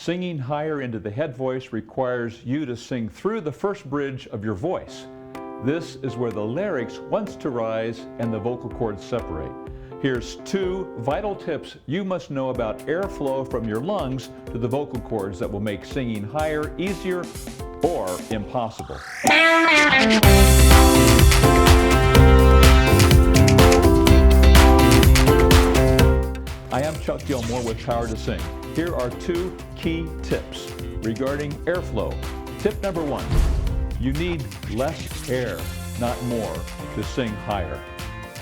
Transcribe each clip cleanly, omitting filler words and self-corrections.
Singing higher into the head voice requires you to sing through the first bridge of your voice. This is where the larynx wants to rise and the vocal cords separate. Here's 2 vital tips you must know about airflow from your lungs to the vocal cords that will make singing higher easier or impossible. I am Chuck Gilmore with Power to Sing. Here are 2 key tips regarding airflow. Tip number 1, you need less air, not more, to sing higher.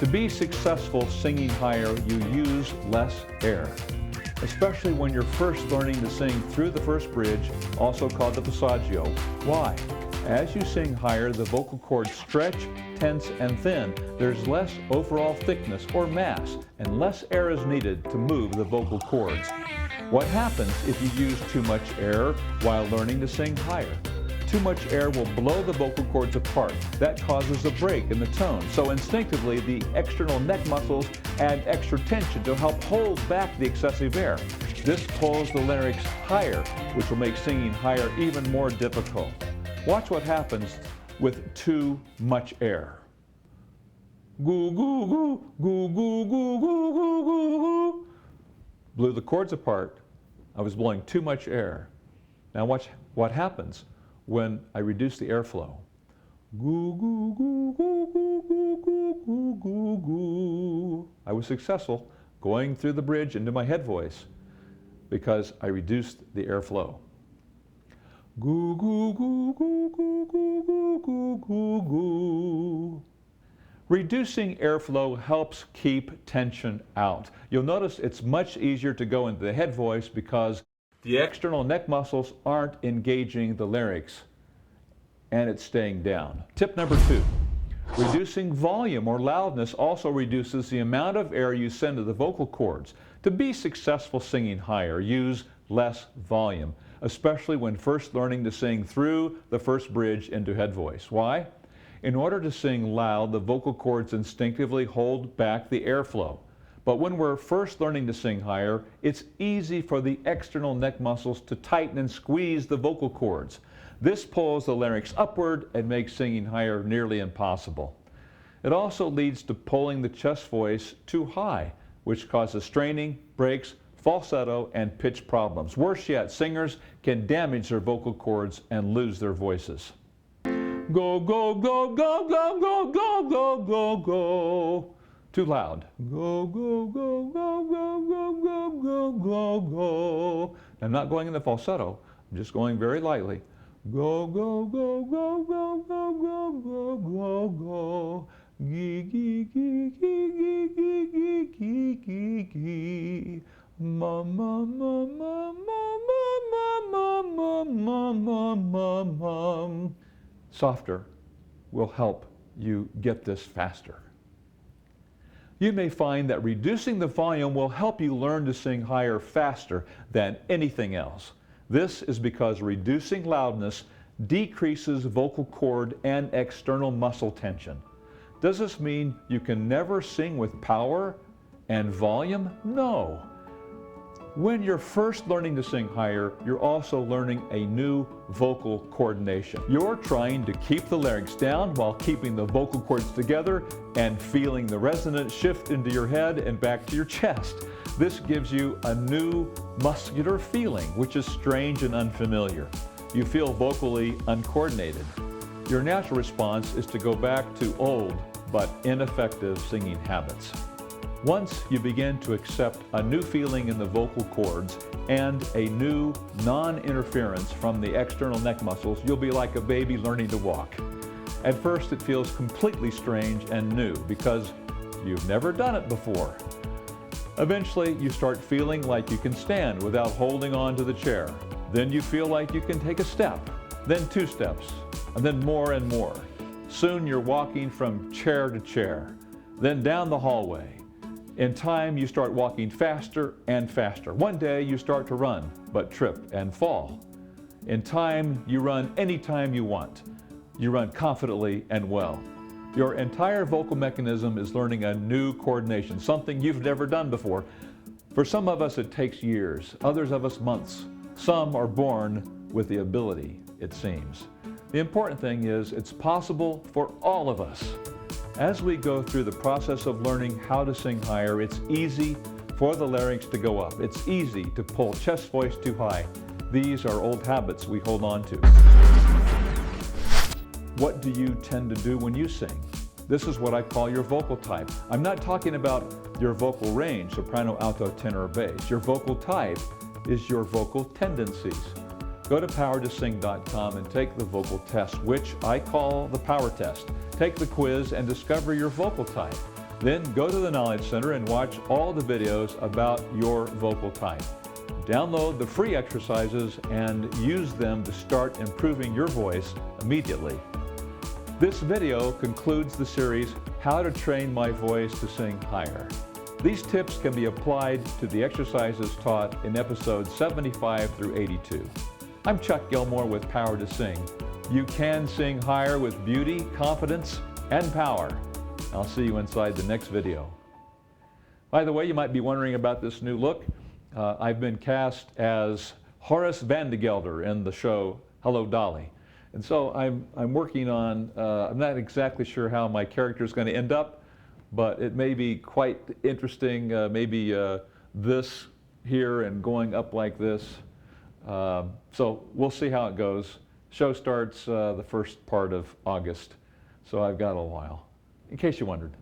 To be successful singing higher, you use less air, especially when you're first learning to sing through the first bridge, also called the passaggio. Why? As you sing higher, the vocal cords stretch, tense, and thin. There's less overall thickness or mass, and less air is needed to move the vocal cords. What happens if you use too much air while learning to sing higher? Too much air will blow the vocal cords apart. That causes a break in the tone. So instinctively, the external neck muscles add extra tension to help hold back the excessive air. This pulls the larynx higher, which will make singing higher even more difficult. Watch what happens with too much air. Goo, goo, goo, goo, goo, goo, goo, goo, goo, goo. Blew the cords apart. I was blowing too much air. Now watch what happens when I reduce the airflow. Goo, goo, goo, goo, goo, goo, goo, goo, goo, goo. I was successful going through the bridge into my head voice because I reduced the airflow. Goo, goo, goo, goo, goo, goo, goo, goo, goo, goo. Reducing airflow helps keep tension out. You'll notice it's much easier to go into the head voice because the external neck muscles aren't engaging the larynx and it's staying down. Tip number 2, reducing volume or loudness also reduces the amount of air you send to the vocal cords. To be successful singing higher, use less volume, especially when first learning to sing through the first bridge into head voice. Why? In order to sing loud, the vocal cords instinctively hold back the airflow. But when we're first learning to sing higher, it's easy for the external neck muscles to tighten and squeeze the vocal cords. This pulls the larynx upward and makes singing higher nearly impossible. It also leads to pulling the chest voice too high, which causes straining, breaks, falsetto, and pitch problems. Worse yet, singers can damage their vocal cords and lose their voices. Go, go, go, go, go, go, go, go, go, go. Too loud. Go, go, go, go, go, go, go, go, go, go. I'm not going in the falsetto. I'm just going very lightly. Go, go, go, go, go, go, go, go, go, go. Gee, gee, gee, gee, gee, gee, gee, gee, gee. Ma, ma, ma, ma, ma, ma, ma, ma, ma, ma, ma, ma. Softer will help you get this faster. You may find that reducing the volume will help you learn to sing higher faster than anything else. This is because reducing loudness decreases vocal cord and external muscle tension. Does this mean you can never sing with power and volume? No. When you're first learning to sing higher, you're also learning a new vocal coordination. You're trying to keep the larynx down while keeping the vocal cords together and feeling the resonance shift into your head and back to your chest. This gives you a new muscular feeling, which is strange and unfamiliar. You feel vocally uncoordinated. Your natural response is to go back to old but ineffective singing habits. Once you begin to accept a new feeling in the vocal cords and a new non-interference from the external neck muscles, you'll be like a baby learning to walk. At first it feels completely strange and new because you've never done it before. Eventually you start feeling like you can stand without holding on to the chair. Then you feel like you can take a step, then 2 steps, and then more and more. Soon you're walking from chair to chair, then down the hallway. In time, you start walking faster and faster. One day, you start to run, but trip and fall. In time, you run anytime you want. You run confidently and well. Your entire vocal mechanism is learning a new coordination, something you've never done before. For some of us, it takes years, others of us months. Some are born with the ability, it seems. The important thing is it's possible for all of us. As we go through the process of learning how to sing higher, it's easy for the larynx to go up. It's easy to pull chest voice too high. These are old habits we hold on to. What do you tend to do when you sing? This is what I call your vocal type. I'm not talking about your vocal range, soprano, alto, tenor, or bass. Your vocal type is your vocal tendencies. Go to powertosing.com and take the vocal test, which I call the power test. Take the quiz and discover your vocal type. Then go to the Knowledge Center and watch all the videos about your vocal type. Download the free exercises and use them to start improving your voice immediately. This video concludes the series, How to Train My Voice to Sing Higher. These tips can be applied to the exercises taught in episodes 75 through 82. I'm Chuck Gilmore with Power to Sing. You can sing higher with beauty, confidence, and power. I'll see you inside the next video. By the way, you might be wondering about this new look. I've been cast as Horace Van de Gelder in the show Hello, Dolly. And so I'm working on, I'm not exactly sure how my character is going to end up, but it may be quite interesting, maybe this here and going up like this. So we'll see how it goes. Show starts the first part of August, so I've got a while, in case you wondered.